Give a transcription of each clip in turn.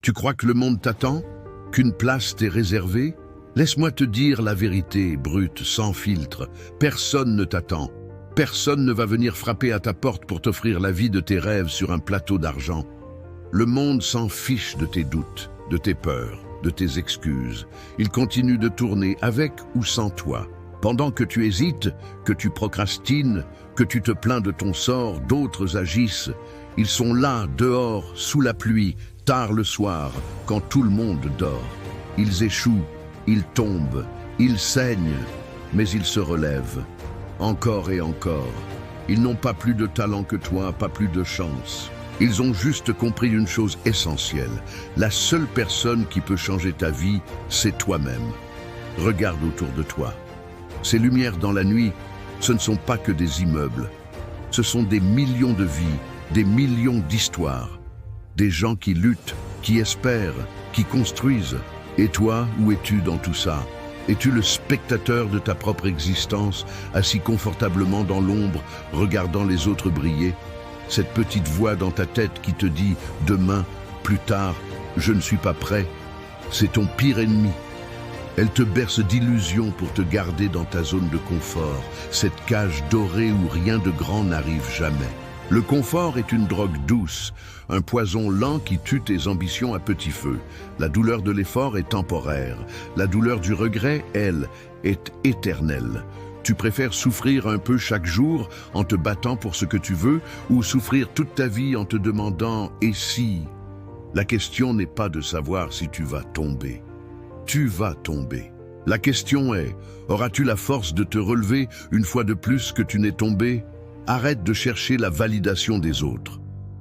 Tu crois que le monde t'attend? Qu'une place t'est réservée? Laisse-moi te dire la vérité, brute, sans filtre. Personne ne t'attend. Personne ne va venir frapper à ta porte pour t'offrir la vie de tes rêves sur un plateau d'argent. Le monde s'en fiche de tes doutes, de tes peurs, de tes excuses. Il continue de tourner avec ou sans toi. Pendant que tu hésites, que tu procrastines, que tu te plains de ton sort, d'autres agissent. Ils sont là, dehors, sous la pluie, tard le soir, quand tout le monde dort. Ils échouent, ils tombent, ils saignent, mais ils se relèvent. Encore et encore. Ils n'ont pas plus de talent que toi, pas plus de chance. Ils ont juste compris une chose essentielle. La seule personne qui peut changer ta vie, c'est toi-même. Regarde autour de toi. Ces lumières dans la nuit, ce ne sont pas que des immeubles. Ce sont des millions de vies, des millions d'histoires. Des gens qui luttent, qui espèrent, qui construisent. Et toi, où es-tu dans tout ça? Es-tu le spectateur de ta propre existence, assis confortablement dans l'ombre, regardant les autres briller? Cette petite voix dans ta tête qui te dit « demain, plus tard, je ne suis pas prêt », c'est ton pire ennemi. Elle te berce d'illusions pour te garder dans ta zone de confort, cette cage dorée où rien de grand n'arrive jamais. Le confort est une drogue douce, un poison lent qui tue tes ambitions à petit feu. La douleur de l'effort est temporaire. La douleur du regret, elle, est éternelle. Tu préfères souffrir un peu chaque jour en te battant pour ce que tu veux ou souffrir toute ta vie en te demandant « et si ?» La question n'est pas de savoir si tu vas tomber. Tu vas tomber. La question est, auras-tu la force de te relever une fois de plus que tu n'es tombé? Arrête de chercher la validation des autres.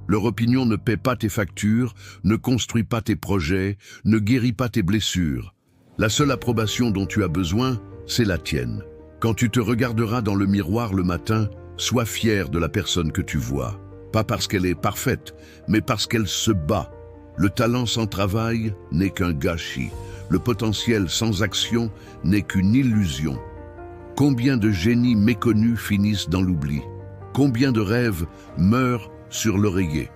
Leur opinion ne paie pas tes factures, ne construit pas tes projets, ne guérit pas tes blessures. La seule approbation dont tu as besoin, c'est la tienne. Quand tu te regarderas dans le miroir le matin, sois fier de la personne que tu vois. Pas parce qu'elle est parfaite, mais parce qu'elle se bat. Le talent sans travail n'est qu'un gâchis. Le potentiel sans action n'est qu'une illusion. Combien de génies méconnus finissent dans l'oubli? Combien de rêves meurent sur l'oreiller?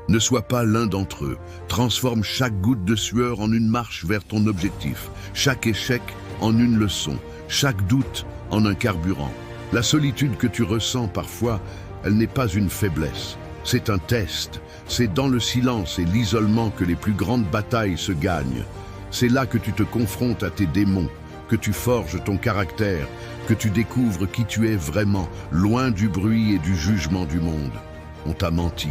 Ne sois pas l'un d'entre eux. Transforme chaque goutte de sueur en une marche vers ton objectif, chaque échec en une leçon, chaque doute en un carburant. La solitude que tu ressens parfois, elle n'est pas une faiblesse. C'est un test. C'est dans le silence et l'isolement que les plus grandes batailles se gagnent. C'est là que tu te confrontes à tes démons, que tu forges ton caractère, que tu découvres qui tu es vraiment, loin du bruit et du jugement du monde. On t'a menti.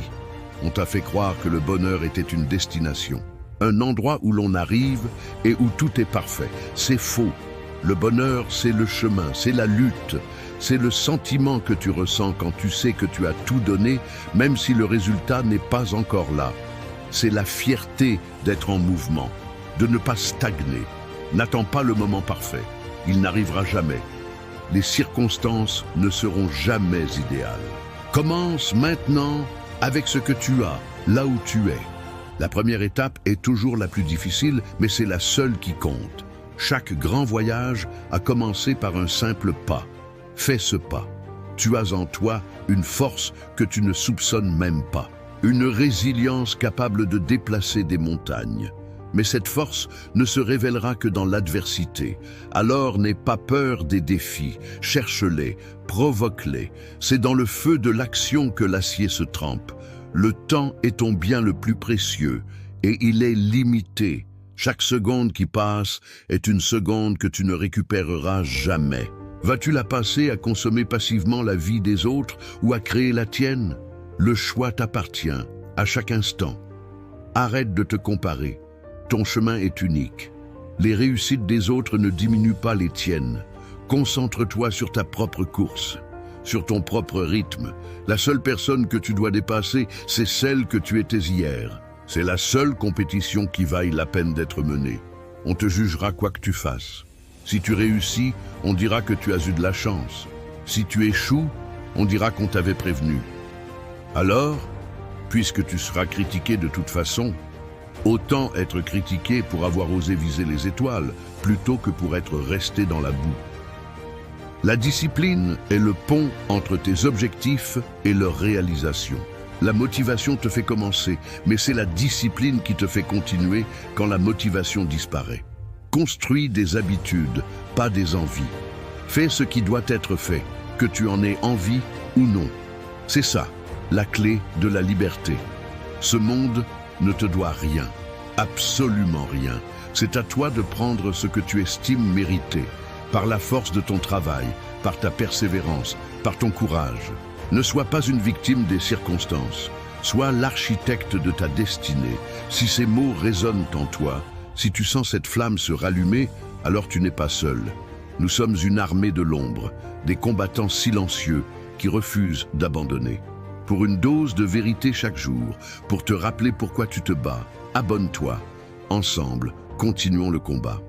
On t'a fait croire que le bonheur était une destination, un endroit où l'on arrive et où tout est parfait. C'est faux. Le bonheur, c'est le chemin, c'est la lutte, c'est le sentiment que tu ressens quand tu sais que tu as tout donné, même si le résultat n'est pas encore là. C'est la fierté d'être en mouvement, de ne pas stagner. N'attends pas le moment parfait, il n'arrivera jamais. Les circonstances ne seront jamais idéales. Commence maintenant avec ce que tu as, là où tu es. La première étape est toujours la plus difficile, mais c'est la seule qui compte. Chaque grand voyage a commencé par un simple pas. Fais ce pas. Tu as en toi une force que tu ne soupçonnes même pas. Une résilience capable de déplacer des montagnes. Mais cette force ne se révélera que dans l'adversité. Alors n'aie pas peur des défis, cherche-les, provoque-les. C'est dans le feu de l'action que l'acier se trempe. Le temps est ton bien le plus précieux et il est limité. Chaque seconde qui passe est une seconde que tu ne récupéreras jamais. Vas-tu la passer à consommer passivement la vie des autres ou à créer la tienne? Le choix t'appartient, à chaque instant. Arrête de te comparer. Ton chemin est unique. Les réussites des autres ne diminuent pas les tiennes. Concentre-toi sur ta propre course, sur ton propre rythme. La seule personne que tu dois dépasser, c'est celle que tu étais hier. C'est la seule compétition qui vaille la peine d'être menée. On te jugera quoi que tu fasses. Si tu réussis, on dira que tu as eu de la chance. Si tu échoues, on dira qu'on t'avait prévenu. Alors, puisque tu seras critiqué de toute façon, autant être critiqué pour avoir osé viser les étoiles, plutôt que pour être resté dans la boue. La discipline est le pont entre tes objectifs et leur réalisation. La motivation te fait commencer, mais c'est la discipline qui te fait continuer quand la motivation disparaît. Construis des habitudes, pas des envies. Fais ce qui doit être fait, que tu en aies envie ou non. C'est ça, la clé de la liberté. Ce monde ne te doit rien, absolument rien. C'est à toi de prendre ce que tu estimes mériter, par la force de ton travail, par ta persévérance, par ton courage. Ne sois pas une victime des circonstances. Sois l'architecte de ta destinée. Si ces mots résonnent en toi, si tu sens cette flamme se rallumer, alors tu n'es pas seul. Nous sommes une armée de l'ombre, des combattants silencieux qui refusent d'abandonner. Pour une dose de vérité chaque jour, pour te rappeler pourquoi tu te bats, abonne-toi. Ensemble, continuons le combat.